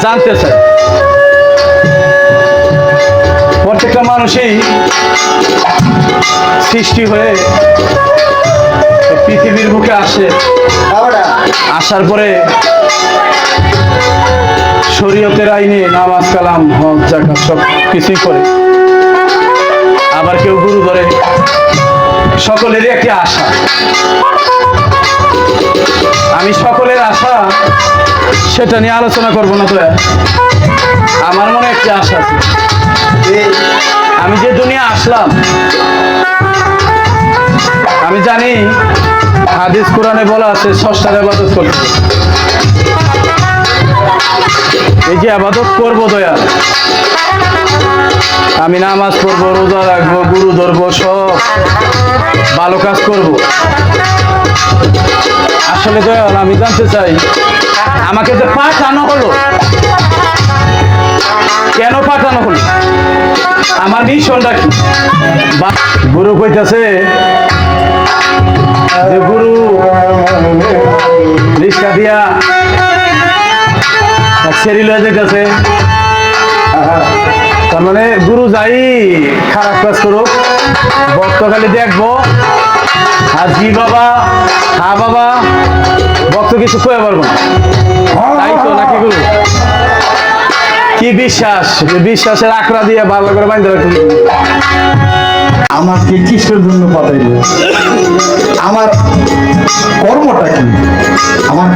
জানতে চাই। প্রত্যেকটা মানুষই সৃষ্টি হয়ে পৃথিবীর বুকে আসে, আসার পরে শরীয়তের আইনে নামাজ কালাম হজ যাকাত সব কিছুই করে, আবার কেউ গুরু ধরে। সকলেরই একটি আশা। আমি সকলের আশা সেটা নিয়ে আলোচনা করবো না। তো আমার মনে একটি আশা আছে, আমি যে দুনিয়া আসলাম, আমি জানি হাদিস কোরআনে বলা আছে স্রষ্টার ইবাদত করতে। এই যে ইবাদত করবো দয়াল, আমি নামাজ পড়বো, রোজা রাখবো, গুরু ধরবো, সব ভালো কাজ করব। আসলে দয়াল আমি জানতে চাই, আমাকে যে পাঠানো হলো, কেন পাঠানো হলো, আমার মিশনটা কি? গুরু কইতাছে যে গুরু রিক্সা দিয়া সেরি লয়ে যেতেছে, তার মানে গুরু যাই খারাপ কাজ করুক, ভক্ত খালি দেখবো আর জি বাবা হা বাবা, ভক্ত কিছু কয়ে পারবো না, তাই তো নাকি গুরু? কি বিশ্বাস, বিশ্বাসের আঁকড়া দিয়ে ভালো করে বাঁধতে রাখতে। আমাকে কিসের জন্য পাঠাইল? আমার কর্মটা কি? আমার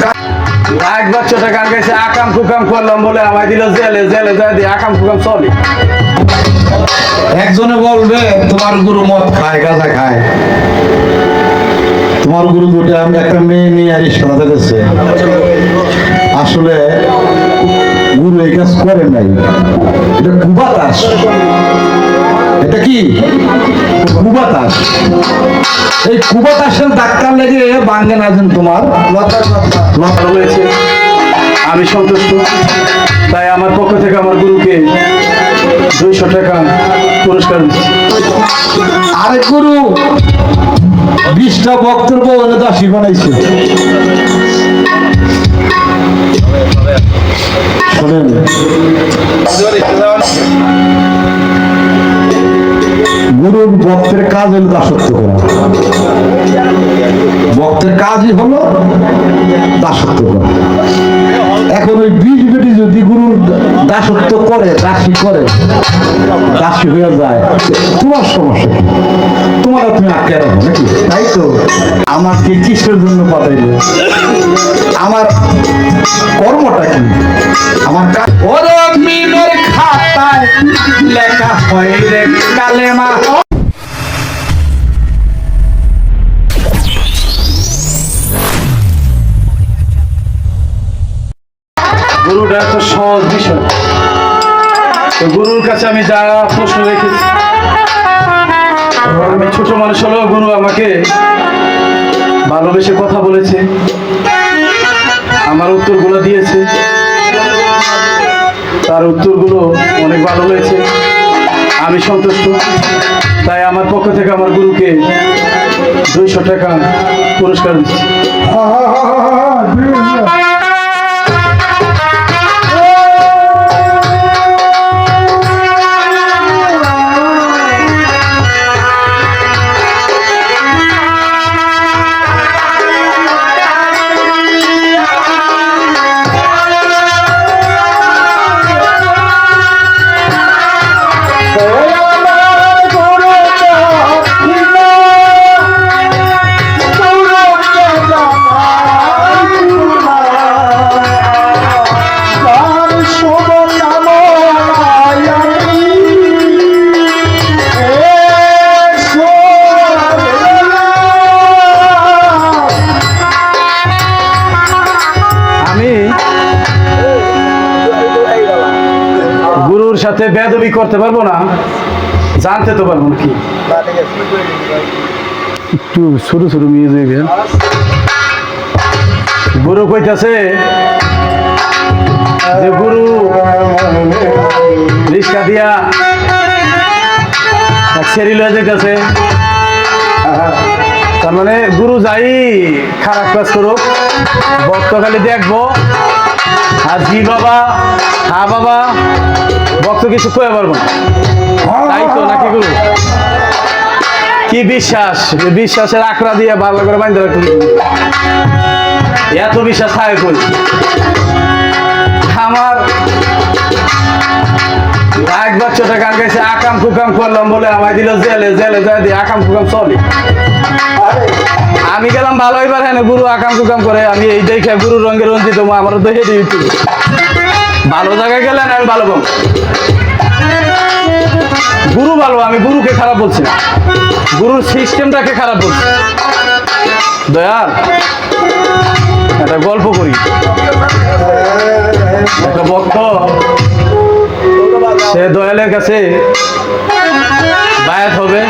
এক বাচ্চাটা গান গাইছে, আকাম কুকাম করলাম বলে আমায় দিল জেলে, জেলে যায় দিয়ে আকাম কুকাম চলে। একজনে বলবে তোমার গুরু মদ খায়, গাঁজা খায়, তোমার গুরু দুটো আমি একটা মেয়ে নিয়ে আর শোনাতে গেছে। আসলে গুরু এই কাজ করে নাই, এটা কুবাতাস। এটা কি কুবাতাস? এই কুবাতাসের ডাক্তার লেগে বাঙ্গে না যেন তোমার লতা হয়েছে। আমি সন্তুষ্ট, তাই আমার পক্ষ থেকে আমার গুরুকে 200 টাকা পুরস্কার দিচ্ছি। আরেক গুরু 20টা বক্তব্য দাসী বানাইছে। শোনেন, গুরুর ভক্তের কাজ হলো দাসত্ব করা। ভক্তের কাজই হলো দাসত্ব করা। এখন ওই 20 বেটি যদি গুরুর দাসত্ব করে, দাসী করে, দাসী হয়ে যায়, তোমার সমস্যা কি? তোমার তুমি আটকে রাখো নাকি? তাই তো আমাকে কিসের জন্য পাঠাইলে? আমার কর্মটা কি? আমার মিনের খাতায় লেখা হয় রে কালেমা। গুরুটা এত সহজ বিষয়, তো গুরুর কাছে আমি যা প্রশ্ন রেখেছি, আমি ছোট মানুষ হলেও গুরু আমাকে ভালোবেসে কথা বলেছে, আমার উত্তরগুলো দিয়েছে, তার উত্তরগুলো অনেক ভালো হয়েছে, আমি সন্তুষ্ট। তাই আমার পক্ষ থেকে আমার গুরুকে 200 টাকা পুরস্কার দিচ্ছি। গুরুর সাথে বেয়াদবি করতে পারবো না, জানতে তো পারবো না। কি একটু ছোট ছোট মিউজিক। গুরু কইতাছে যে গুরু রিক্সা দিয়া সেরি লয়ে যেতেছে, তার মানে গুরু যাই খারাপ কাজ করুক, ভক্ত খালি দেখবো আর জি বাবা হ্যাঁ বাবা, ভক্ত কিছু কয়ে পারবো না, তাই তো নাকি গুরু? কি বিশ্বাস, বিশ্বাসের আঁকড়া দিয়ে ভালো করে বাঁধতে রাখুন। এত বিশ্বাস থাকে কই? আমার এক বাচ্চাটা গান গাইছে, আকাম কুকাম করলাম বলে আমায় দিল জেলে, জেলে যায় দিয়ে আকাম কুকাম চলে। আমি গেলাম ভালো, এবার হ্যাঁ গুরু আকাম কুকাম করে, আমি এই দেখে গুরু রঙে রঞ্জিত আমারও তো হেঁটে দিচ্ছি। ভালো জায়গায় গেলেন আমি ভালো পাবো, গুরু ভালো, আমি গুরুকে খারাপ বলছি না, গুরুর সিস্টেমটাকে খারাপ বলছি। দয়াল একটা গল্প করি। একটা ভক্ত সে দয়ালের কাছে বায়াত হবে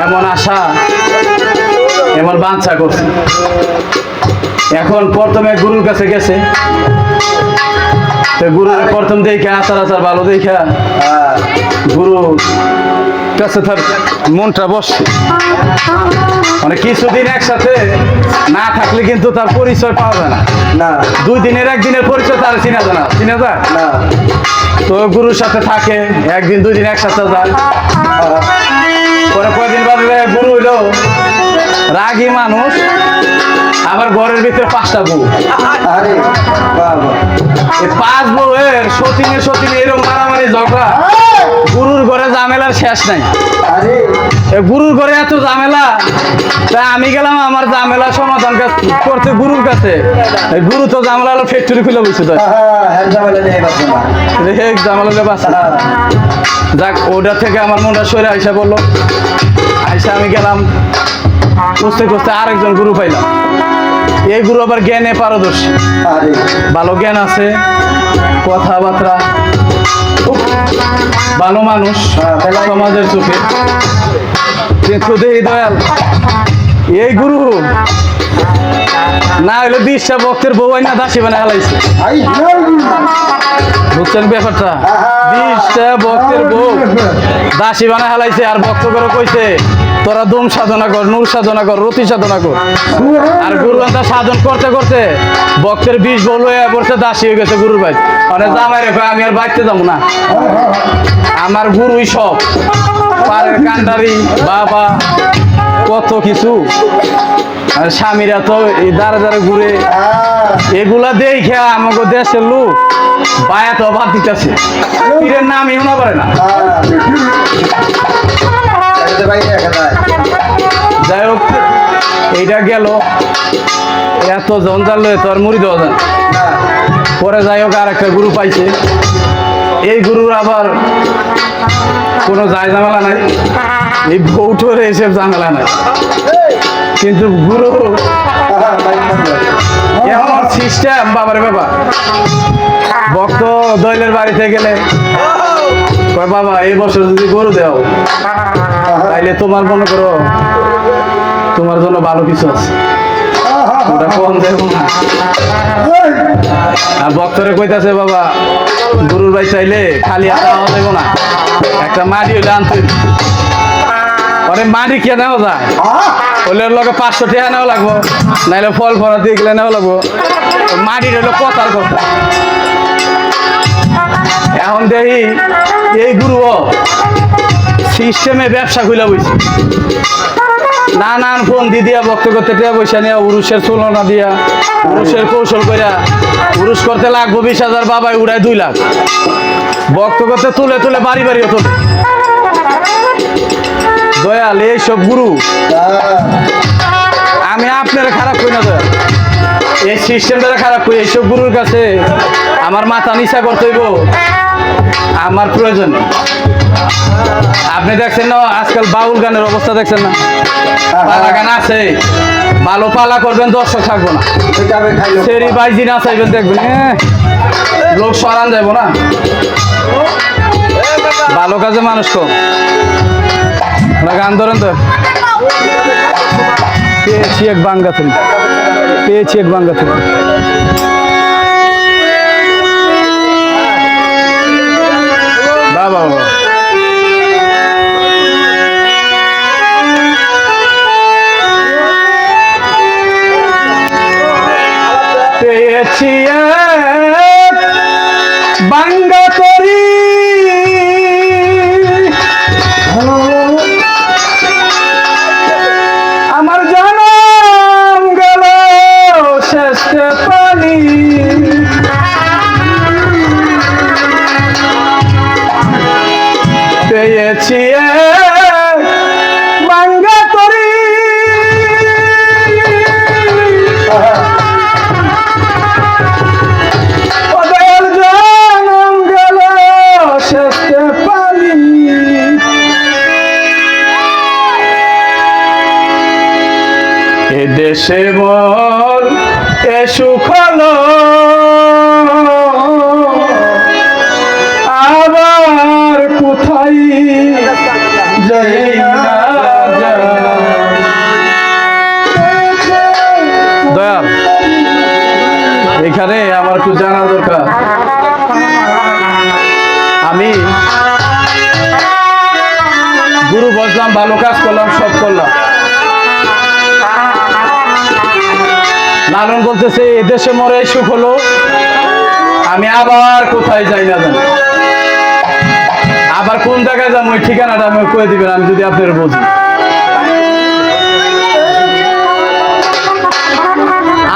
এমন আশা, এমন বাঞ্ছা করছে। এখন প্রথমে গুরুর কাছে গেছে, তো গুরুর প্রথম দেখা আচার আচার ভালো দেখা গুরু কাছে তার মনটা বসছে। মানে কিছুদিন একসাথে না থাকলে কিন্তু তার পরিচয় পাওয়া যায় না। না 2 দিনের একদিনের পরিচয় তার চিনা যায় না, চিনা যায় না তো গুরুর সাথে থাকে, 1 দিন 2 দিন একসাথে যায়। পরে কয়েকদিন বাদে গুরু হইলো রাগী মানুষ, আবার ঘরের ভিতরে 5টা বউ। আরে বাবা এই 5 বউয়ের সতীনে সতীনে এরকম মারামারি ঝগড়া, গুরুর ঘরে ঝামেলার শেষ নাই। আরে এই গুরুর ঘরে এত ঝামেলা, তাই আমি গেলাম আমার ঝামেলা সমাধান করতে গুরুর কাছে। এই গুরু তো ঝামেলা হলো ফ্যাক্টরি খুলে বসে, তো হ্যাঁ ঝামেলা নেই বাবা ঝামেলা হলে বাঁচা। যাক, ওটা থেকে আমার মনটা সরে আইসা বললো, আইসা আমি গেলাম খুঁজতে খুঁজতে আরেকজন গুরু পাইলাম। এই গুরু আবার জ্ঞানে পারদর্শী, আরে ভালো জ্ঞান আছে, কথাবার্তা খুব ভালো মানুষ সমাজের চোখে। কিন্তু দেহি দয়াল এই গুরু না হইলে 20টা ভক্তের বউ না দাসী বানায় হালাইছে। আই বুঝছেন ব্যাপারটা? 20টা ভক্তের বউ দাসী বানায় হালাইছে, আর ভক্ত করে কইছে তোরা দম সাধনা কর, নূর সাধনা কর, রতি সাধনা কর। আর গুরু আন্দা সাধন করতে করতে ভক্তের 20 বউ লয়ে পড়ছে, দাসী হয়ে গেছে গুরুর ভাই। মানে জামাই রেখে আমি আর বাইতে যাবো না, আমার গুরুই সব, পারের কান্ডারি বাবা কত কিছু। আর স্বামীরা তো এই দাঁড়ে দাঁড়ে ঘুরে, এগুলা দেখে আমাকে দেশের লোক বায়া তো বাদ দিতেছে, পীরের নামই শোনা পারে না। যাই হোক, এইটা গেল, এত জঞ্জাল লয়ে তো আর মুড়ি দেওয়া যায় না। পরে যাই হোক আর একটা গুরু পাইছে, এই গুরুর আবার কোনো যায় ঝামেলা নাই, এই বউটোর এসব ঝামেলা নাই। কিন্তু গুরু এমন সিস্টেম, বাবারে বাবা, ভক্ত দৈলের বাড়িতে গেলে কয় বাবা এই বছর যদি গরু দেও তাইলে তোমার মনে করো তোমার জন্য ভালো কিছু আছে, ওটা কম দেবো না। আর ভক্তরে কইতাছে বাবা গরুর ভাই চাইলে খালি হাতে আওয়া দেবো না, একটা মাটি হইলে আনতে পরে মাটি কে নেওয়া যায়, হলে লগে 500 টাকা নেওয়া লাগবো, নাইলে ফল ফলা দিয়ে গেলে নেওয়া লাগবো। মাটির হইলো কথার কথা। এখন দেখি এই গুরু সিস্টেমে ব্যবসা খুলে বইছে, নানান ফোন দিয়া ভক্ত করতে টিয়া পয়সা নিয়ে উরুষের তুলনা দিয়া, উরুষের কৌশল করিয়া উরুষ করতে লাগবো 20,000, বাবাই উড়ায় 2 লাখ, ভক্ত করতে তুলে তুলে বাড়ি বাড়ি হতো। দয়াল এইসব গুরু আমি আপনার খারাপ করি না, দয়াল এই সিস্টেমটা খারাপ করি। এইসব গুরুর কাছে আমার মাথা নিচা করতে হইব, আমার প্রয়োজন নেই। আপনি দেখছেন না আজকাল বাউল গানের অবস্থা, দেখছেন না পালা গান আছে, ভালো পালা করবেন দর্শক থাকবো না, সেরি বাইজি না চাইবেন দেখবেন লোক সরান যাবো না, ভালো কাজে মানুষ কম। গান ধরেন তো, পেয়েছি এক বাঙ্গা তুমি, পেয়েছি এক বাঙ্গা তুমি। বাবা বাবা পেয়েছি বাঙ্গা তরি আমার জনম গেল শেষ পানি পেয়েছি বাঙ্গা তরি ওদের জনম গেল শেষ পানি এ দেশে মোর এ সুখ হলো আবার কোথায় যাই না দয়াল এখানে আমার একটু জানা দরকার আমি গুরু বসলাম ভালো কাজ করলাম সব করলাম লালন বলতেছে এদেশে মরে সুখ হলো আমি আবার কোথায় যাই না জানি আবার কোন জায়গায় যাবো ওই ঠিকানাটা আমি কয়ে দিবেন আমি যদি আপনার বুঝি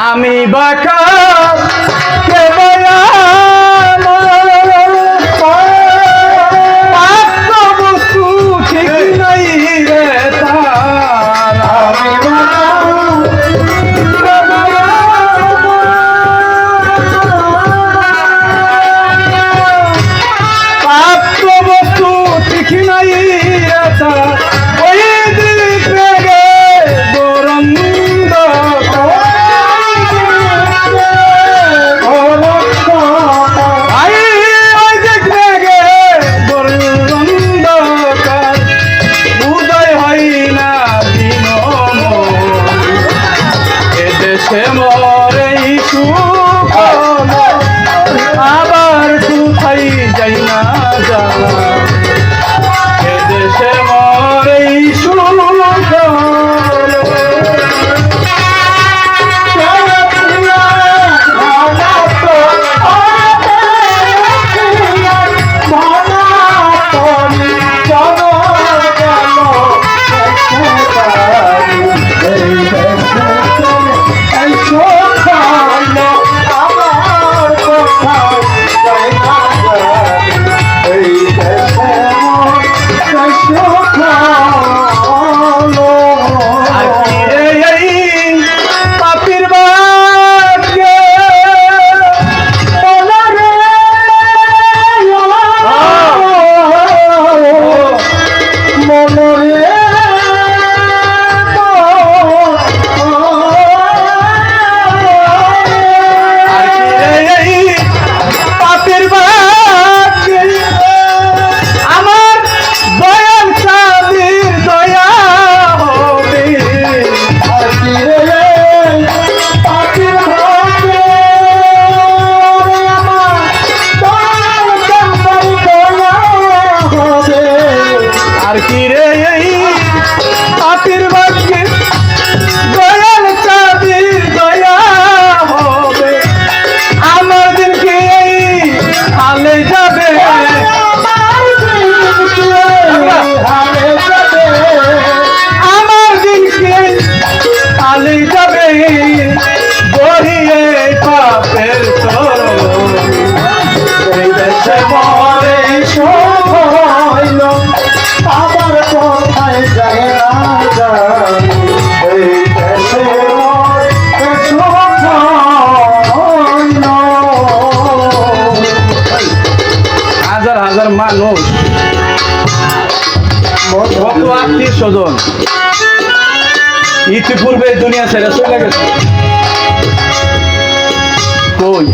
আমি বাঁকা কে বস্তু ঠিক নাই রে তার আমি বস্তু ঠিক নাই রে তার ওই দিক রেগে গরন্দ মরে সুখ আবার কোথায় যাই না জানা এদেশে মরে সুখ আর কি রে এই পাপির ভাগ্যে দয়াল চাঁদের দয়া হবে আমার দিনকে এই হালে যাবে আমার দিনকে হালে যাবে বহিয়ে পাপের চরণ এই দেশে মরে শোক হইল আবার কোথায় যায় না জানি এই দেশে মরে শোক হইল হাজার হাজার মানুষ কত আত্মীয় স্বজন ইতিপূর্বে দুনিয়া ছেড়ে চলে গেছে কই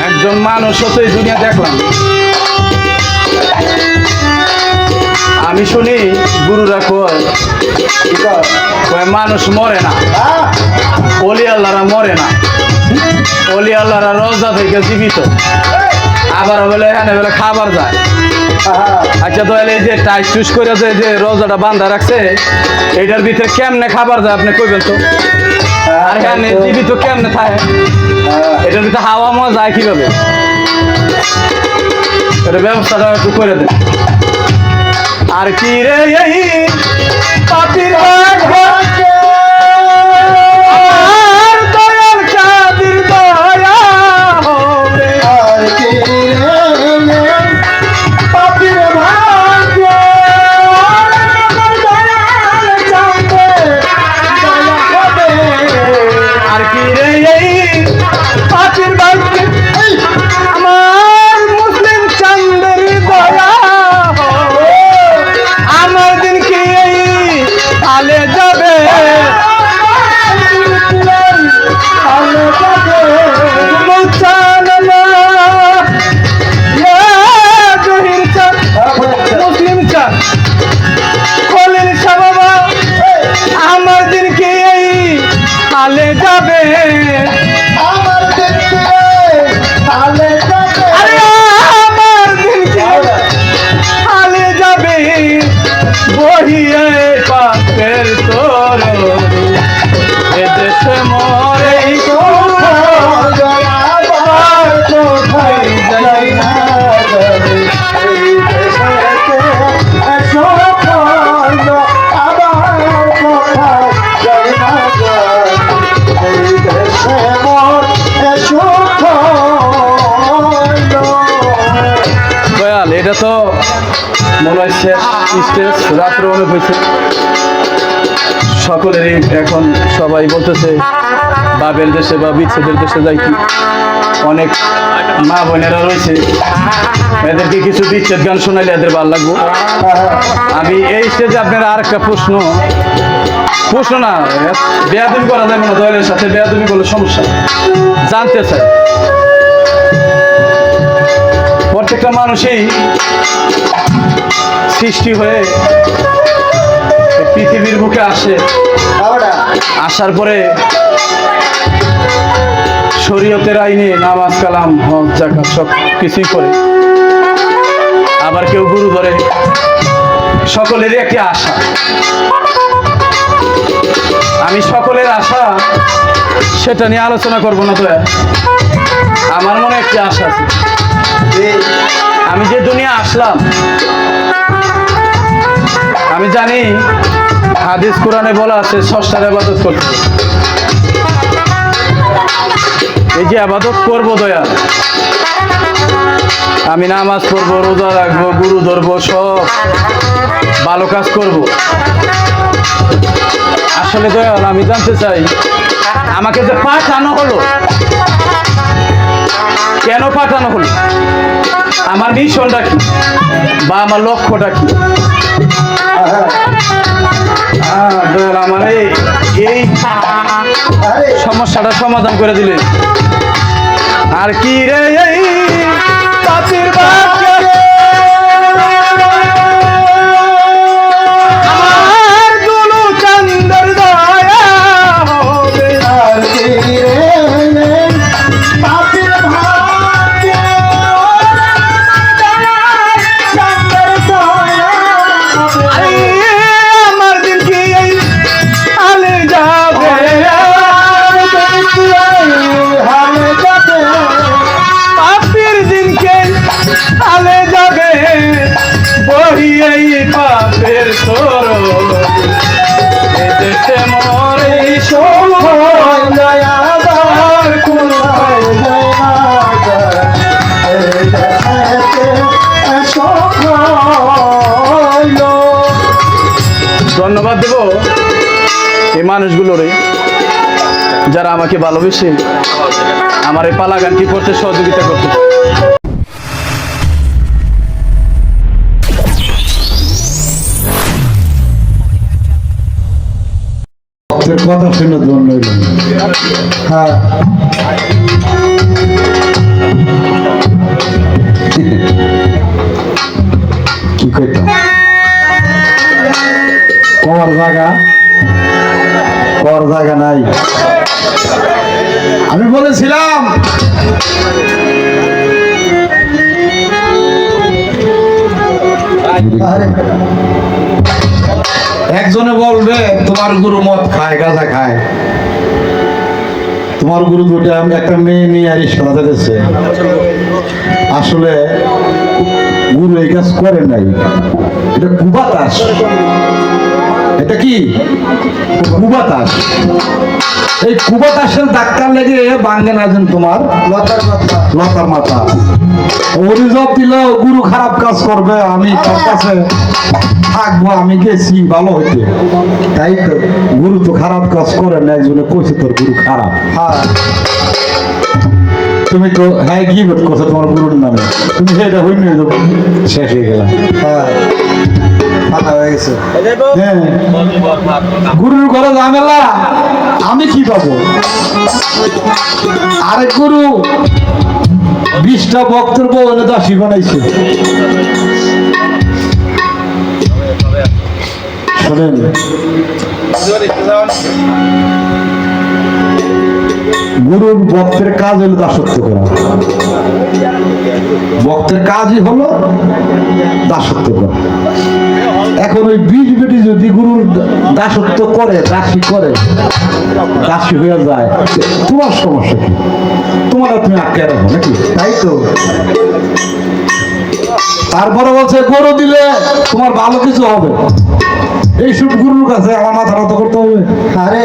একজন মানুষ হতো এই দুনিয়া দেখলাম আমি শুনি গুরুরা কয় মানুষ মরে না অলি আল্লাহরা মরে না অলি আল্লাহরা রোজা থেকে জীবিত আবার বলে এখানে বলে খাবার যায় আচ্ছা তাহলে এই যে টাইট চুস করে যে রোজাটা বান্ধা রাখছে এটার ভিতরে কেমনে খাবার যায় আপনি কইবেন তো আর হ্যাঁ জীবিত কেমনে থাকে এটার ভিতরে হাওয়া মাওয়া যায় কিভাবে এটা ব্যবস্থাটা একটু করে দেন আর কি রে এই পাপির ভাগ্য আর দয়াল কাদির দয়া হবে আর কি রে পাপির ভাগ্য আর কি রে এই পাপির ভাগ্য আমার মুসলিম চাঁদের দয়া হবে আমার দিন কি এই আলে যাবে মুসলিম চাঁদ খলিল শাহ বাবা আমার দিন কি এই আলে যাবে আমার দেখতে তাহলে আরে আমার দিন কি আলে যাবে বহিয়ে পাপের তোর এদেশে মরে দয়াল এটা তো মনে হয় শেষ স্টেজ রাত্রে অনেক হয়েছে সকলেরই এখন সবাই বলতেছে বাবের দেশে বা বিচ্ছেদের দেশে যাই কি অনেক মা বোনেরা রয়েছে এদেরকে কিছু বিচ্ছেদ গান শোনাইলে এদের ভালো লাগবো আমি এই স্টেজে আপনার আর একটা প্রশ্ন না বেয়াদবি করা যাবে না দয়ালের সাথে বেয়াদবি করলে সমস্যা জানতে চাই প্রত্যেকটা মানুষই সৃষ্টি হয়ে পৃথিবীর বুকে আসে আসার পরে শরীয়তের আইনে নামাজ কালাম হজ যাকাত সব কিছুই করে আবার কেউ গুরু ধরে সকলেরই একটি আশা আমি সকলের আশা সেটা নিয়ে আলোচনা করবো না তো আমার মনে একটি আশা আছে আমি যে দুনিয়া আসলাম আমি জানি হাদিস কোরআনে বলা আছে স্রষ্টার ইবাদত করতে এই যে ইবাদত করবো দয়া আমি নামাজ পড়বো রোজা রাখবো গুরু ধরবো সব ভালো কাজ করব আসলে দয়াল আমি জানতে চাই আমাকে যে পাঠানো হলো কেন পাঠানো হলো আমার মিশনটা কি বা আমার লক্ষ্যটা কি দয়াল আমার এই সমস্যাটা সমাধান করে দিলে আর কি রে এই পাপির ভাগ্য আমার দুলু চাঁদের দয়া হবে আর কি রে পাপির ভাগ্য আরে আমার দিন কি এই আলে যাবে পাপির দিনকে আলে যাবে বহি এই পাপের তোর এদেশে মরে সময় দয়াবার কোথায় ধন্যবাদ দেব এই মানুষগুলোরে যারা আমাকে ভালোবেসে আমার এই পালা গানটি করতে সহযোগিতা করতে কথা শুনে ধন্য হ্যাঁ কি কইতাম কর জায়গা নাই আমি বলেছিলাম একজনে বলবে তোমার গুরু মদ খায় গাঁজা খায় তোমার গুরু দুটা একটা মেয়ে নিয়ে আর সাদা দিতেছে। আসলে গুরু এই কাজ করে নাই, এটা কুবাতাস। এটা কি কুবাতাস? এই কুবাতাসের ডাক্তার লেগে বাঙ্গে না যেন তোমার লতার মাথা অভিযোগ দিল গুরু খারাপ কাজ করবে, আমি তার কাছে থাকবো, আমি গেছি ভালো হইতে। তাই তো গুরু তো খারাপ কাজ করে না, একজনে কইছে তোর গুরু খারাপ। তুমি তো হ্যাঁ কি করছো তোমার গুরুর নামে, তুমি এটা হইনি শেষ হয়ে গেলাম। গুরুর ঘরে ঝামেলা, আমি কি পাবো? আরেক গুরু 20টা ভক্তের বউ এনে দাসী বানাইছে। শোনেন, গুরুর ভক্তের কাজ হলো দাসত্ব করা। ভক্তের কাজই হলো দাসত্ব করা। এখন ওই 20 বেটি যদি গুরুর দাসত্ব করে, দাসী করে, দাসী হয়ে যায়, তোমার সমস্যা কি? তোমার তুমি আটকে রাখো নাকি? তাই তো। তারপরে বলছে গরু দিলে তোমার ভালো কিছু হবে, এইসব গুরুর কাছে আমার মাথা নত করতে হবে। আরে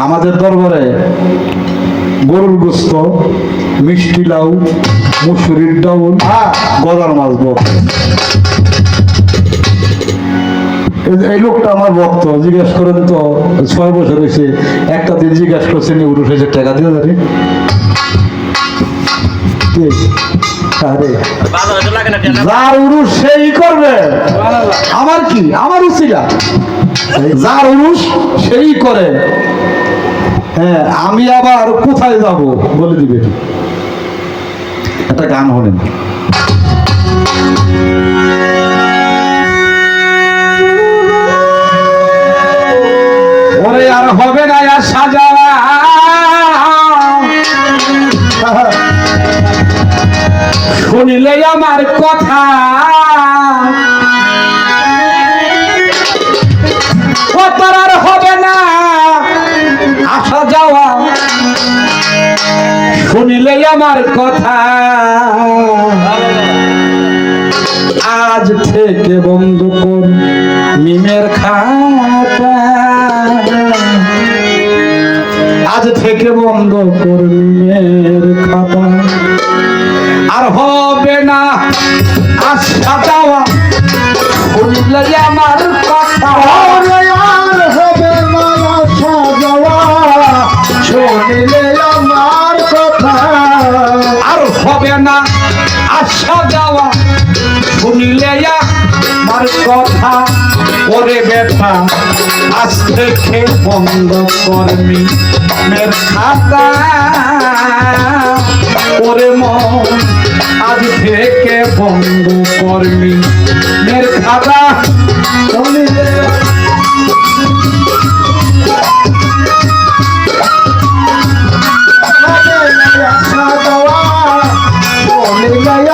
আমাদের দরবারে গরুর গোস্ত, মিষ্টি লাউ, মুসুরির ডাউল, গজার মাছ ভক্ত। এই লোকটা আমার ভক্ত, জিজ্ঞেস করেন তো 6 বছর হয়েছে, একটা দিন জিজ্ঞেস করছেন উরুষ হয়েছে টাকা দিয়ে জানি। যার উরুষ সেই করবে, আমার কি, আমার উচিলা। যার উরুষ সেই করে। হ্যাঁ, আমি আবার কোথায় যাব বলে দিবে। একটা গান হলেন, ওরে আর হবে না আর সাজাওয়া, শুনিলে আমার কথা আর হবে না আসা যাওয়া, শুনিলে আমার কথা। আজ থেকে বন্ধ কর মিমের খাতা, আজ থেকে বন্ধ কর মিমের খাতা। আর হবে না আসা যাওয়া, শুনিলে আমার কথা। আর হবে না আসা যাওয়া, শুনিলে আমার কথা। আর হবে না আসা যাওয়া, শুনিলে আমার কথা। ওরে বেটা আজ থেকে বন্ধ করবি মের খাতা, ওরে মন আজ থেকে বন্ধ করবি মের খাতা। শুনিলে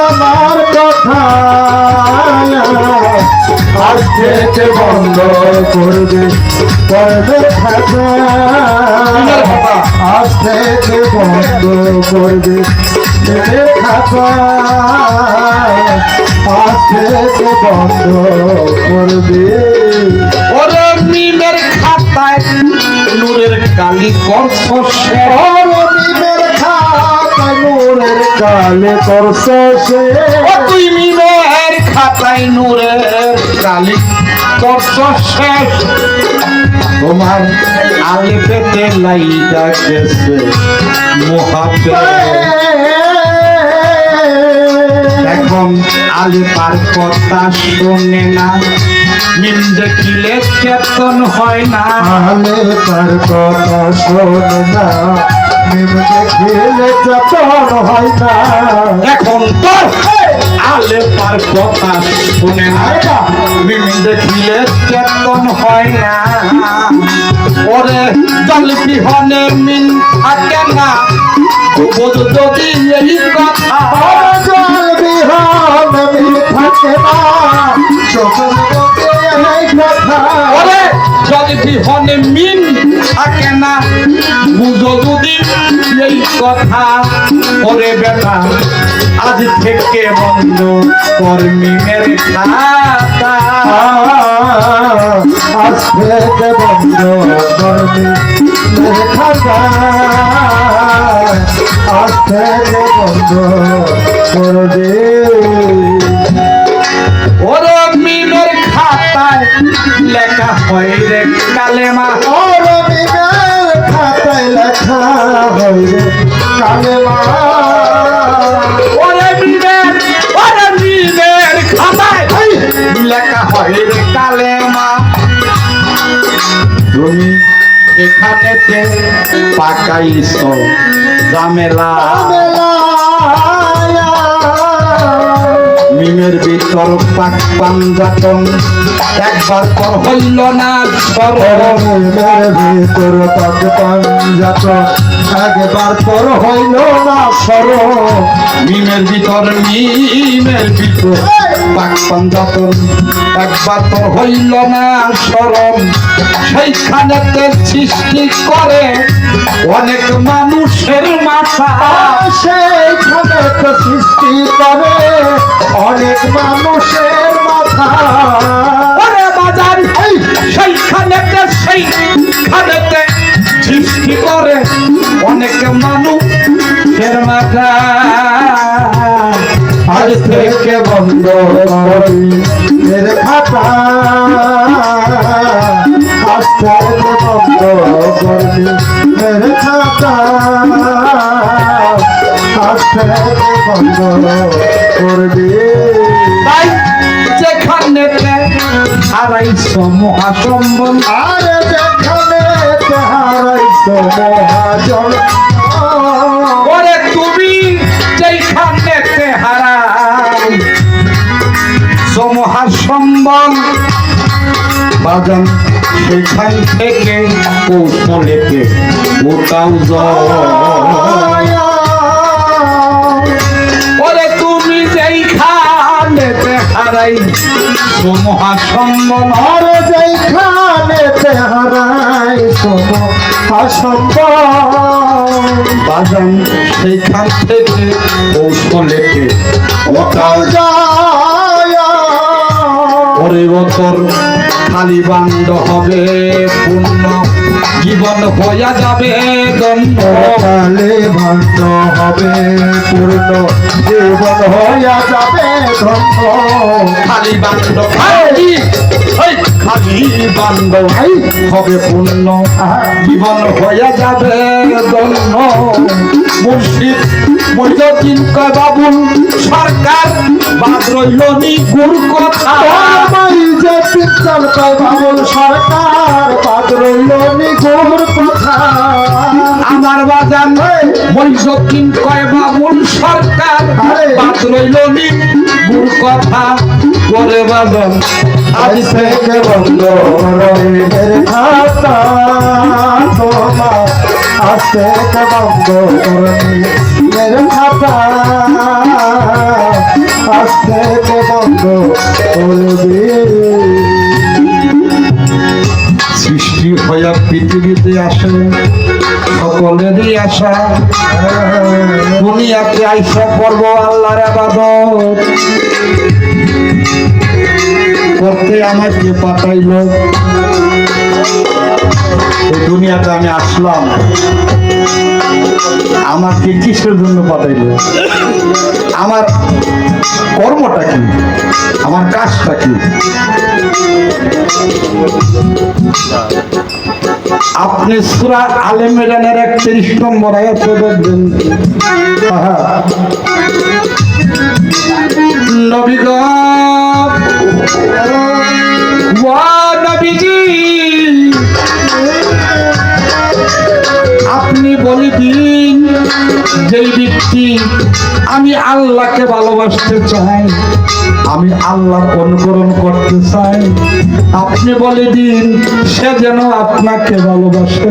আমার কথা, আজ থেকে বন্ধ করবে করবে খাতা। আজ থেকে বন্ধ করবে খাতা, আজ থেকে বন্ধ করবে। ওরে মিমের খাতায় নূরের কালি করছ, মিমের খাতায় নূরের কালি করছ। তুই মিমের খাতায় নূরের কালি করছ শেষ, তোমার আলে পেতে লাইগা গেছে মহাপে। এখন আলে পার কথা শোনে না, মিম দেখিলে চেতন হয় না। আলে পার কথা শোনে না, মিম দেখিলে চেতন হয় না। এখন তোর আলে পার কথা শুনে না, মিম দেখিলে চেতন হয় না। ওরে জল বিহনে মিন থাকে না, বোধ যদি এই কথা। জল বিহনে মিন থাকে না, ওরে জল বিহনে মিন কথা ওরে বেটা আজ থেকে বন্ধ কর্মীর খাতা আজ থেকে বন্ধ করবি খাতা আজ থেকে বন্ধ করবি ওরে মিমের খাতায় লেখা হয় রে কালেমা খাতায় লেখা হইবে কালেমা ওরে মিমের খাতায় লেখা হয় রে কালেমা তুমি এখানেতে পাকাইছ ঝামেলা মিমের ভিতর পাক পাঞ্জাতন একবার পর হইল না সরল ভিতর পাক পাঞ্জাত একবার পর হইল না সর মিমের ভিতর পাক পাঞ্জাতন একবার পর হইল না সরল সেইখানেতে সৃষ্টি করে অনেক মানুষের মাথা সেইখানে তো সৃষ্টি করে অনেক মানুষের মাথা ওরে বাজার সেইখানেতে সৃষ্টি করে অনেক মানুষের মাথা আজ থেকে বন্ধ করি এর খাতা আজ থেকে বন্ধ করি এর খাতা আজ থেকে বন্ধ করবি তাই যেখানেতে হারাইছ মহাসম্বল আরে যেখানে হারাইছ মহাজন ওরে তুমি যেখানেতে হারাই মহাসম্বল বাজান সেখান থেকে কৌশলেতে ওটাও যায় ওরে তুমি যেইখানেতে হারাই মহাসম্বল আরে যেখানে হারাইছ মহাসম্বল বাজান সেখান থেকে কৌশলেতে ওটাও যায় ওরে বছর খালি বান্ড হবে পূর্ণ জীবন হইয়া যাবে দণ্ড কালে ভণ্ড হবে পূর্ণ জীবন হইয়া যাবে ধন্য খালি বান্ড খালি বান্ড হবে পূর্ণ জীবন হইয়া যাবে দণ্ড মুর্শিদ মহিউদ্দিন কয় বাবুল সরকার বাদ রইল নি গুর কথা যে পিকচার কয় বাবুল সরকার বাদ রইল নিগুর কথা আমার বাজান মহিউদ্দিন কয় বাবুল সরকার বাদ রইল নি গুর কথা করে বাজান আজ থেকে বন্ধ রইলের খাতা তোমার আজ থেকে বন্ধ রইলের খাতা আজ থেকে বন্ধ করবি সৃষ্টি হইয়া পৃথিবীতে আসে সকলেরই আশা দুনিয়াতে আইসা করবো আল্লাহর ইবাদত করতে আমাকে পাঠাইল এই দুনিয়াতে আমি আসলাম আমাকে কিসের জন্য পাঠাইল আমার কর্মটা কি আমার কাজটা কি আপনি সূরা আলে ইমরানের 31 নম্বর আয়াত দেখবেন নবী গো ওয়া নবীজি আপনি বলে দিন যেই ব্যক্তি আমি আল্লাহকে ভালোবাসতে চাই আমি আল্লাহর অনুকরণ করতে চাই আপনি বলে দিন সে যেন আপনাকে ভালোবাসে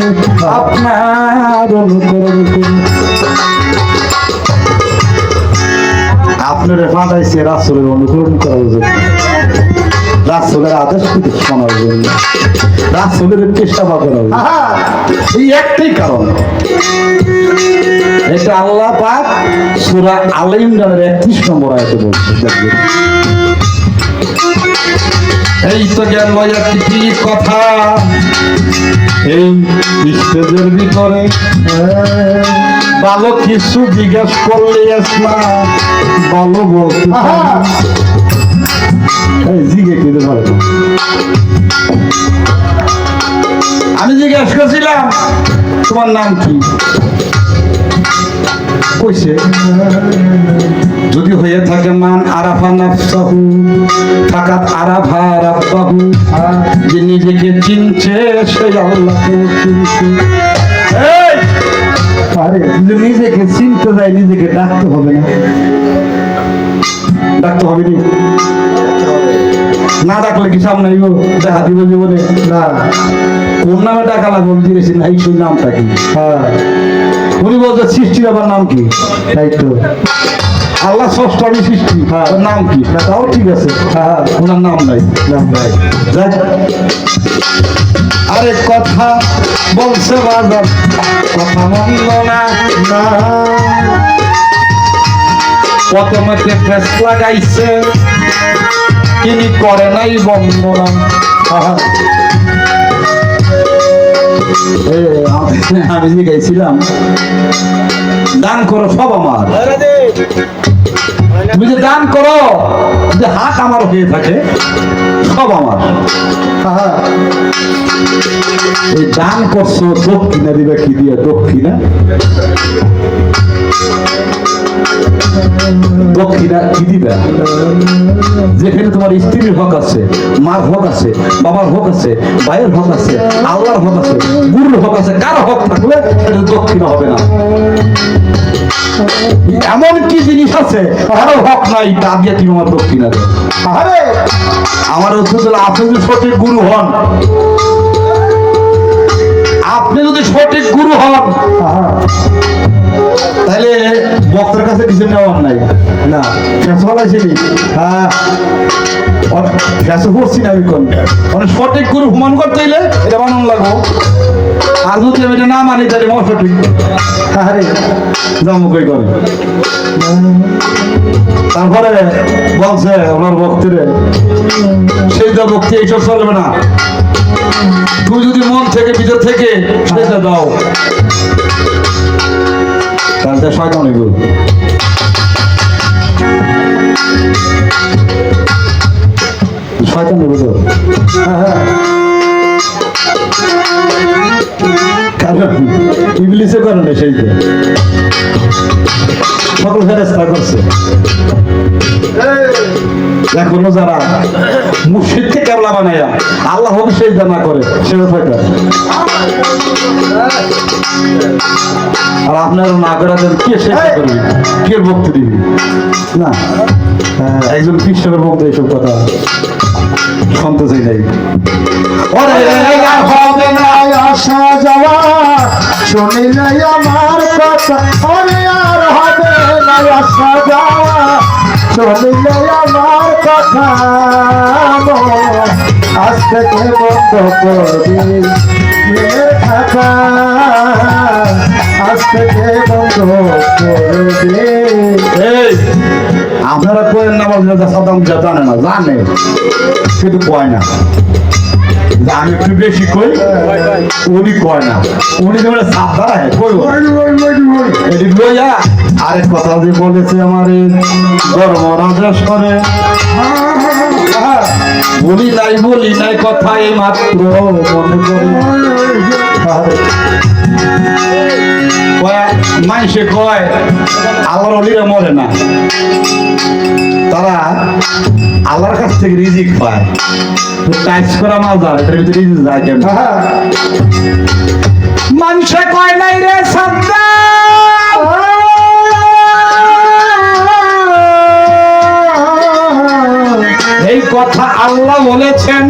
আপনার অনুকরণ করে আপনার পাঠাইছে রাসূলের অনুকরণ করার জন্য রাসূলের আদেশ কিন্তু শোনার জন্য, রাসূলের সেবা করার জন্য। এই একটাই কারণ। এটা আল্লাহ পাক সূরা আলে ইমরানের 31 নম্বর আয়াতে বলছে, দেখবেন। এই তো গেল একটি কথা এই স্টেজের ভিতরে, ভালো কিছু জিজ্ঞেস করলে না ভালো বলতে পারি। এই জিগে দিতে পারে না। আমি জিজ্ঞেস করছিলাম তোমার নাম কি, কইছে যদি হয়ে থাকে মান আরাফা নাফসাহু ফাকাত আরাফা রাব্বাহু, যে নিজেকে চিনছে সে আল্লাহকে চিনছে। এই আরে যে নিজেকে চিনতে যায় নিজেকে ডাকতে হবে না, ডাকতে হবে নি? না ডাকলে কি সামনে আইবো? দেখা দিব জীবনে না। কোন নামে ডাকা লাগবে দিয়েছি না, এই সেই নামটা কি? হ্যাঁ, উনি বলছে সৃষ্টির আবার নাম কি? তাই তো। আল্লাহ ষষ্ঠ আমি সৃষ্টি, হ্যাঁ। ওর নাম কি? না, তাও ঠিক আছে। হ্যাঁ, ওনার নাম নাই। নাম নাই। যাক, আরে কথা বলছে বাজার, কথা মন্দ না, না, প্রথমে ফেস লাগাইছে তিনি করে নাই বন্দনা। আহা। আমি যে গাইছিলাম দান করো সব আমার, তুমি যে দান করো, যে হাত আমার হয়ে থাকে সব আমার। আহা। এই দান করছো দক্ষিণা দিবা কি দিয়া? দক্ষিণা দক্ষিণা কি দিবা? যেখানে তোমার স্ত্রীর হক আছে, মার হক আছে, বাবার হক আছে, ভাইয়ের হক আছে, আল্লাহর হক আছে, গুরুর হক আছে, কারো হক থাকলে সেটা দক্ষিণা হবে না। এমন কি জিনিস আছে কারো হক নাই, তা দিয়ে তুমি আমার দক্ষিণা দেবে? আরে আমার উদ্দেশ্য হলো আপনি যদি সঠিক গুরু হন, আপনি যদি সঠিক গুরু হন আহা। তাহলে বক্তার কাছে কিছু নেওয়ার নাই। না, ফেস ফলাইছিলি, হ্যাঁ, ফেসে পড়ছি না আমি কোন, মানে সঠিক গুরু হুমান করতে হইলে এটা বানানো লাগবো। আর যদি আমি এটা না মানি তাহলে অসঠিক আরে জমকই করে। তারপরে বলছে ওনার ভক্তিরে, সেই যা ভক্তি এইসব চলবে না, তুমি যদি মন থেকে ভিতর থেকে সেটা দাও তাহলে শয়তান হইব। শয়তান নেবে তো। কারণ ইবলিসে করে না, সেই যে সকল ফেরেশতা করছে। এখনো যারা মুর্শিদকে কেবলা বানাইয়া আল্লাহ হবে সেই জানা করে, সেটা থাকে। আর আপনারা না করে দেন, কে শেষ করবি, কে ভক্তি দিবি? না, একজন খ্রিস্টানের ভক্ত এইসব কথা শুনতে চাই নাই। ওরে আর হবে না আসা যাওয়া শুনিলে আমার কথা, আরে আর হবে না আসা যাওয়া শুনিলে আমার কথা। আজ থেকে বন্ধ করবি মনের খাতা, আজ থেকে বন্ধ করবি। এই আপনারা কোয়েন না বলছেন যে সাদাম যা জানে না, জানে কিন্তু কয় না। যে আমি একটু বেশি কই, উনি কয় না, উনি যেমন সাবধান কই এদিক লইয়া আরেক কথা যে বলেছে আমার ধর্মরাজা সরে, বলি নাই কথা এই মাত্র মনে করি। মানুষে কয় আল্লাহর ওলিরা মরে না, তারা আল্লাহর কাছ থেকে রিজিক পায়। টাইস করা মাজার, এটার ভিতরে রিজিক যায় কেন? মানুষে কয় নাই রে সাদ্দাম, এই কথা আল্লাহ বলেছেন।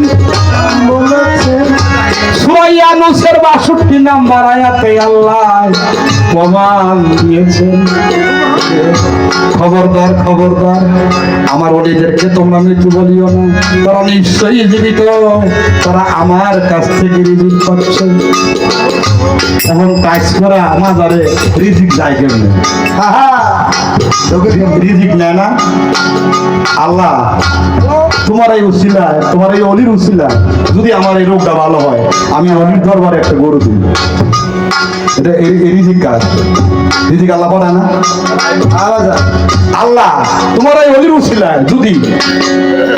সূরা ইউনূসের 62 নম্বর আয়াতে আল্লাহ প্রমাণ দিয়েছেন। খবরদার খবরদার, আমার ওলিদেরকে তোমরা মৃত্যু বলিও না, তারা নিশ্চয়ই জীবিত, তারা আমার কাছ থেকে রিজিক পাচ্ছে। এখন টাইস করা মাজারে রিজিক যায় কেমনে? রিজিক নেয় না আল্লাহ। তোমার এই উসিলায়, তোমার এই অলির উসিলায় যদি আমার এই রোগটা ভালো হয়, আমি অলির দরবারে একটা গরু দিব। এটা এই রিজিক কাজ, রিজিক আল্লাহ পাঠায় না। আল্লাহ তোমার এই অলির উসিলায় যদি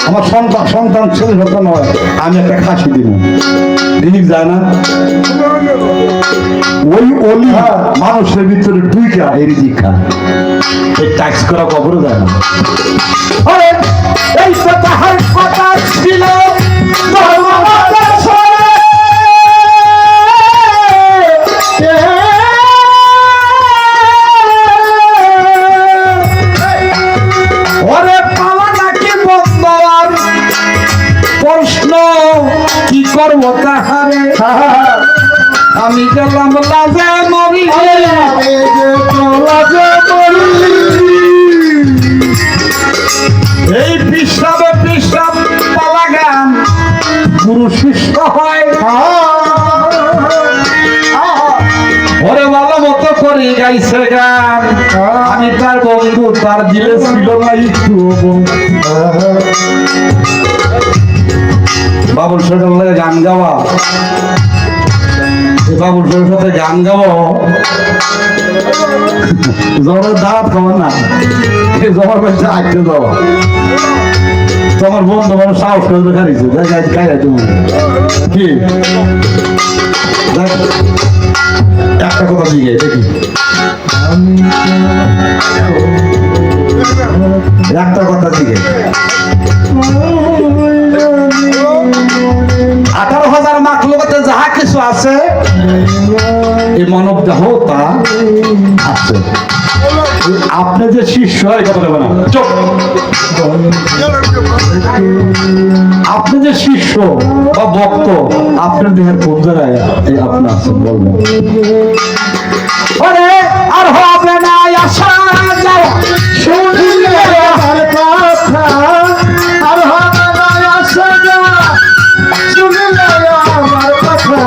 আমার সন্তান ছেলে সন্তান হয়, আমি একটা খাসি দিব, রিজিক যায় না। ওই অলি মানুষের ভিতরে ঢুইকা এই রিজিক খায়, এই ট্যাক্স করা কবরও যায় না। আরে এই তো তাহার কথা ছিল ওরে পাওয়া নাকি বন্ধর প্রশ্ন কি করবো তাহারে, আমি গেলাম লাজে মরি, লাজে মরি। এই বিশ্রামে বিশ্রাম পালা গান গুরু শিষ্য হয়, ওরে ভালো মতো করে গাইছে গান। আমি তার বন্ধু, তার দিলে ছিল না একটু। বাবুল শরীফের লাগে গান গাওয়া, বাবুল শরীফের সাথে গান গাওয়া জলের দাঁত খাওয়া না, জমার কাছে আটকে যাওয়া। তোমার বন্ধু মানুষ সাহস করে দেখাইছে, গাইয়া তুমি কি একটা কথা দিয়ে দেখি, একটা কথা দিয়ে 18,000 মাখলুকাতে যাহা কিছু আছে এই মানব দেহ তা আছে। আপনি যে শিষ্য হয় কথা বলবেন না, চুপ। আপনি যে শিষ্য বা ভক্ত, আপনার দেহের কোন জায়গায় এই আপনি আছেন বলবেন? আরে আর হবে না আশা যাওয়া, শুনলে আমার কথা, আর হবে না আশা যাওয়া, শুনলে আমার কথা।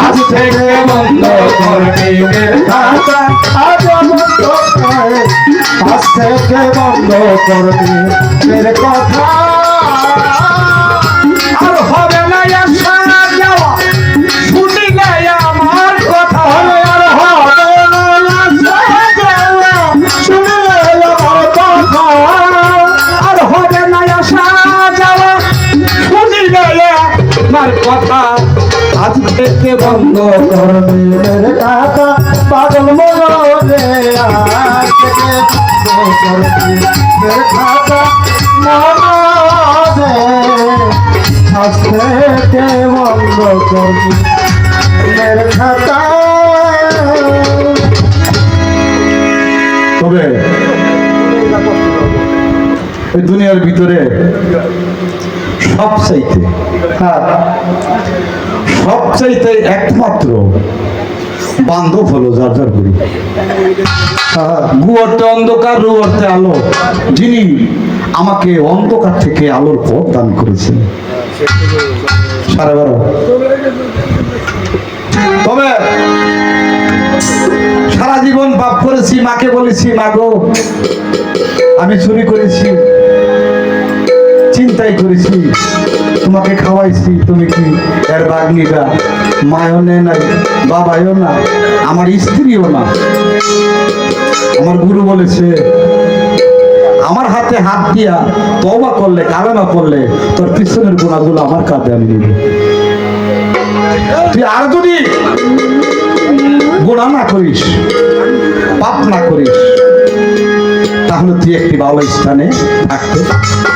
আজ থেকে বন্ধ করবি খাতা, আজ বন্ধ করে, আজ থেকে বন্ধ করবি মেরে কথা। আর হবে না আশা যাওয়া, শুনলে আমার কথা। আর হবে না আশা যাওয়া, শুনলে আমার কথা। আর হবে না আশা যাওয়া, শুনলে আমার কথা। আজ থেকে বন্ধ করবি মেরে কথা, পাগল মনে আজ থেকে বন্ধ করবি মেরে কথা, মনে আজ থেকে বন্ধ করবি মেরে খাতা। তবে এই দুনিয়ার ভিতরে সবচাইতে একমাত্র বান্ধব হলো যার যার করি। গুয়ারতে অন্ধকার, রুয়ারতে আলো, যিনি আমাকে অন্ধকার থেকে আলোর পথ দান করেছেন। 12:30। তবে সারা জীবন পাপ করেছি, মাকে বলেছি মা গো আমি চুরি করেছি, চিন্তাই করেছি, তোমাকে খাওয়াইছি, তুমি কি এর ভাগ নিবা? মায়ও নেই নাই, বাবাও না, আমার স্ত্রীও না। আমার গুরু বলেছে আমার হাতে হাত দিয়া তওবা করলে, কালেমা পড়লে তোর পিছনের গুণাগুলো আমার কাঁধে আমি নিব। তুই আর যদি গুনাহ না করিস, পাপ না করিস, তাহলে তুই একটি ভালো স্থানে থাকতে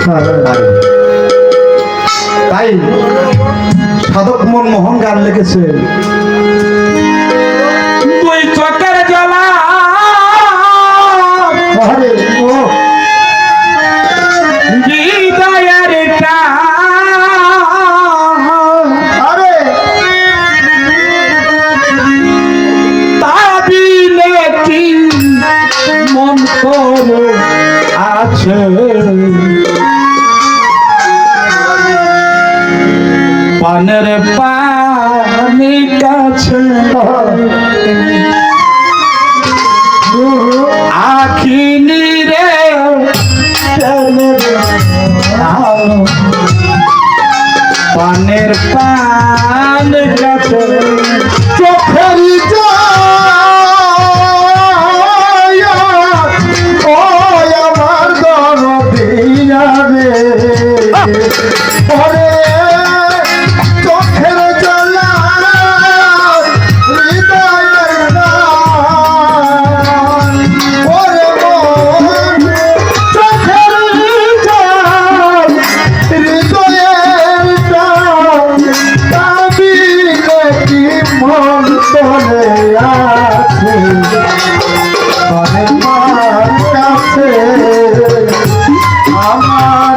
পারবি। তাই সাধক মনমোহন গান লিখেছে, দুই চোখের জ্বালা হৃদয়ের আরে তাবিলে কি মন পানের পান কাছে চোখের ও আমার দরদিয়া রে ওরে চোখের জ্বালা হৃদয়ের নাম ওরে মন চোখের জল হৃদয়ের টান আমি কি মন তোলে আছে ঘরে মার কাছে আমার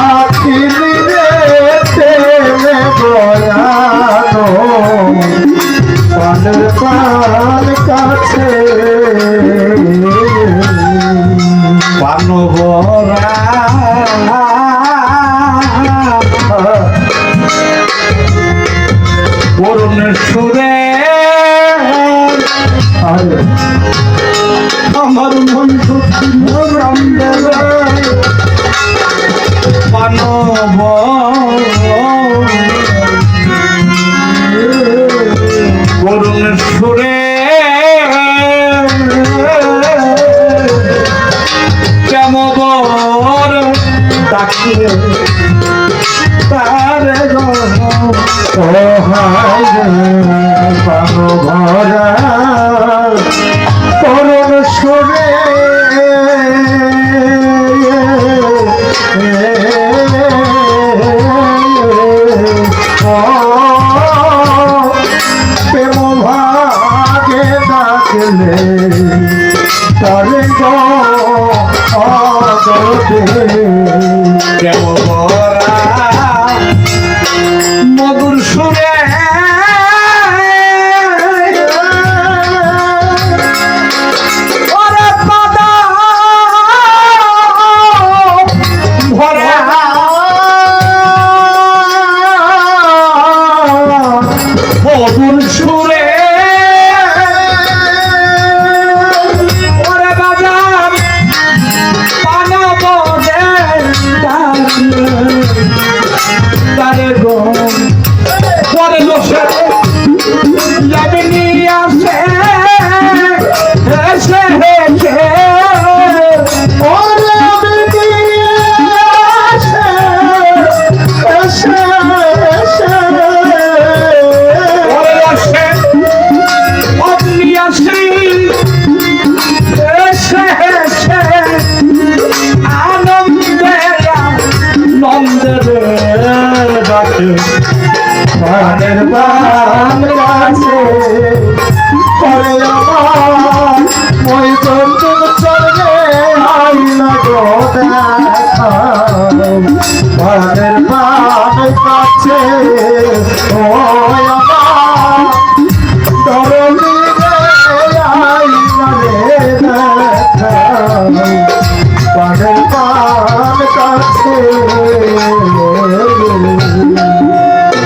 আখি রে তেলে বয়ানো পানের পান কাছে পান ভরা করুণ সুরে আরে আমার মন সত্যি রাম দেবে পান করুণ সুরে কেমন ডাকিয়ে তারে গো ও হায় পানো ভরা করুণ সুরে প্রেম ভাগে ডাকলে তারে গো কেমন মধুর সুরে ওরে পাদা ভরা মধুর সুরে ওরে বাজার পানা বদে তারে গো পরে বসে যাবে নিয়ে আসে এসে হেসে ওরে আমি এসে এসে এসে পরে বসে অগ্নি আসি এসে হেসে আনন্দে নন্দের ডাকে পানের পান গাছে পরে আমার ওই চন্দন চলে আইনা গো দেখা পানের পান গাছে ও আমার তরলি রে আইনা রে দেখা পানের পান গাছে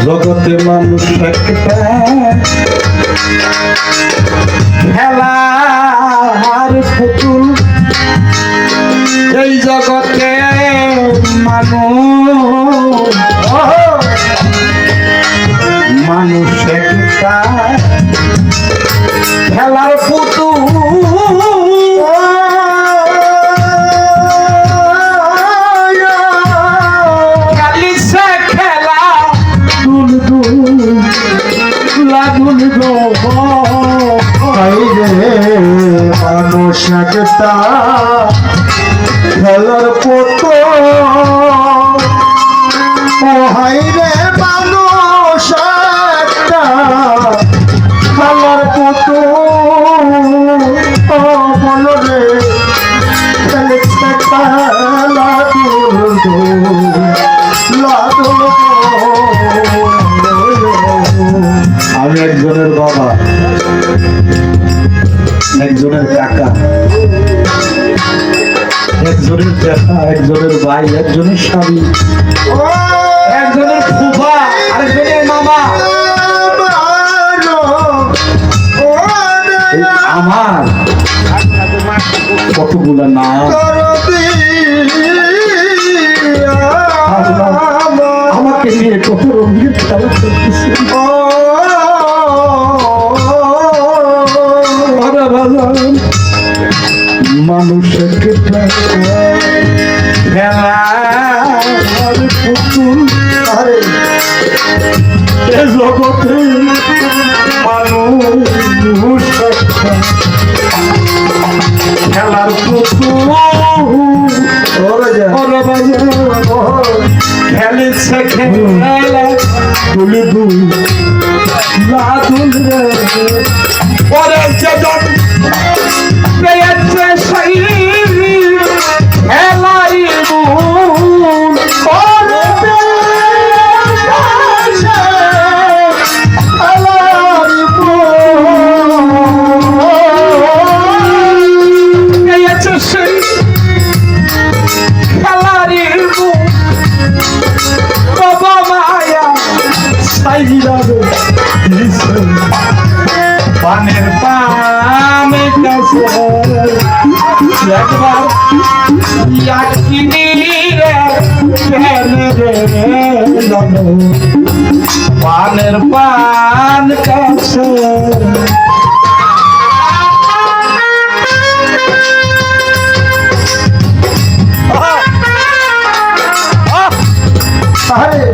জগতে মানুষ একটা খেলার পুতুল এই জগতে মানুষ একটা খেলার পুতুল কালিসে খেলা দুল দুল লাগুল গো রে মানুষ একটা খেলার পতো ও হাই রে মানুষ একটা খেলার পতো ও বলো রে খেলেছে খেলা লাদুল আমি একজনের বাবা, একজনের কাকা, একজনের জ্যাঠা, একজনের ভাই, একজনের স্বামী, একজনের ফুফা আরেকজনের মামা এই আমার কতগুলো নাম। খেলেছে খেলা তুলে দুল লাদুল রে ওরে যেজন পেয়েছে সেই খেলাই মন ওরে পেয়েছে খেলাই মন পেয়েছে সেই খেলারি মন বাবা মায়া সাইরাবে পানের পানে কাছে একবার ইয়াকিনি রে ফেলে রে পানের পান কাছে আরে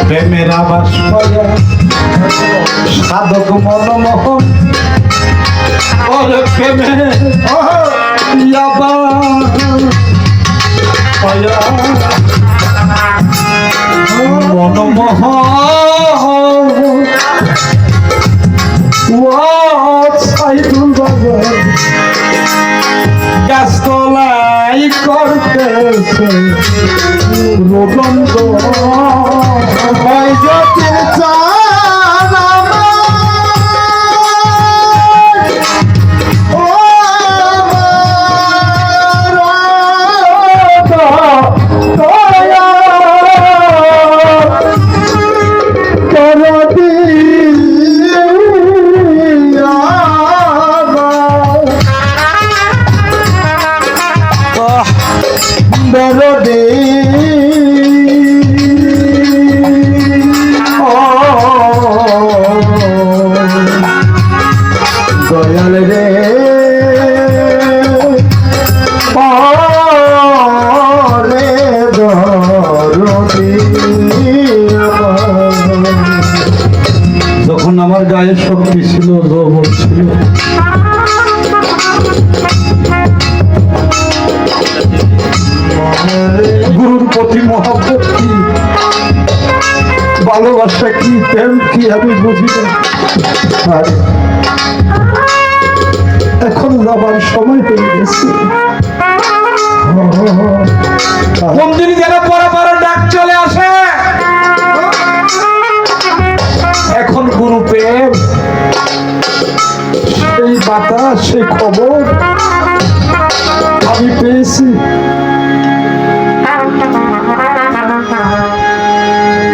প্রেমের আবাস সাধক মনমোহন ওরে প্রেমে মনমোহন সাইদুল বাবা গাছতলাই করতেছে রোদন্দ জ্যোতির চান ও দয়াল রে পরে যখন আমার গায়ে শক্তি ছিল যৌবন ছিল গুরুর প্রতি মহব্বত কি ভালোবাসা কি প্রেম কি আমি বুঝি না আর এখন যাবার সময় হয়ে গেছে কোন দিন যেন পর ডাক চলে আসে এখন গুরু প্রেম সেই বাতাস সেই খবর আমি পেয়েছি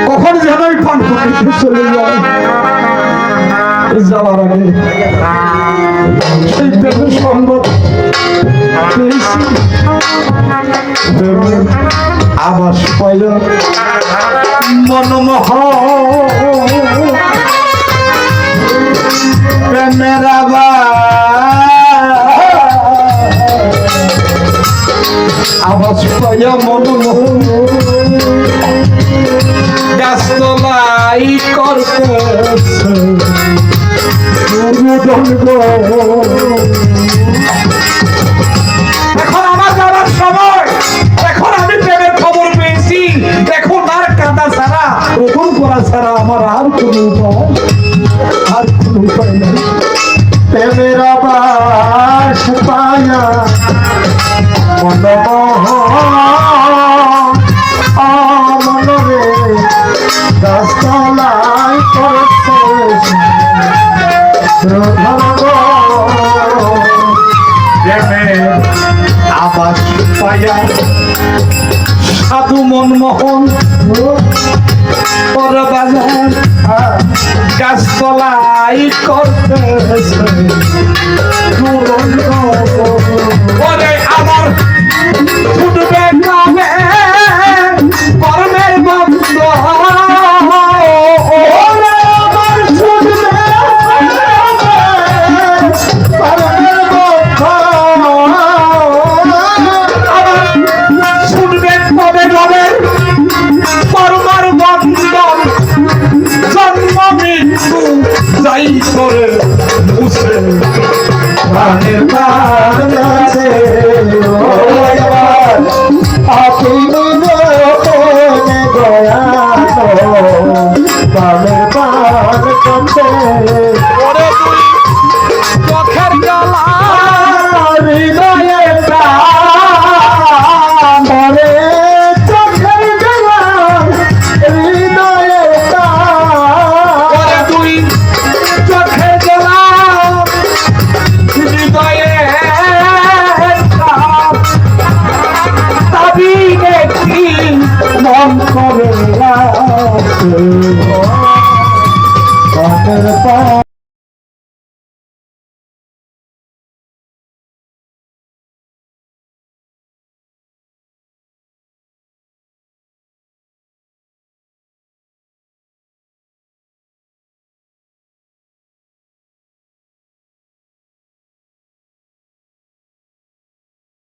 কখন যেন পান করতে চলে যায় যাওয়ার আগে সেই প্রেমের সংবাদ পেয়েছি আবাস পাইল মনমোহন প্রেমের আবাস পাইয়া মনমোহন গাছতলাই করতেছে এখন আমার যাওয়ার সময় এখন আমি প্রেমের খবর পেয়েছি এখন আর কাঁদা ছাড়া রোপণ করা ছাড়া আমার আর কোনো উপায় নেই প্রেমের আবাস পায়া মনমোহন মনরে গাছ গাছতলায় করতে প্রেমের আবাস পাইয়া সাধু মনমোহন ওর বাজার গাছতলায় করতেছে ওরে আমার ফুটবে কামে কর্মের বন্ধ ওরে আমার ফুটবে কর্মের বন্ধ আমার ফুটবে কবে রবের কর্মের বন্ধন জন্ম মৃত্যু যাই করে মুছে প্রাণের প্রাণে আপনি প্রাণের প্রাণ করতে ওরে তুই চোখের জ্বালা হৃদয়ে প্রাণ ধরে চোখের জ্বালা হৃদয়ে প্রাণ ওরে তুই চোখের জ্বালা হৃদয়ে দাবি দেখি মন করে রাখে প্রাণের প্রাণ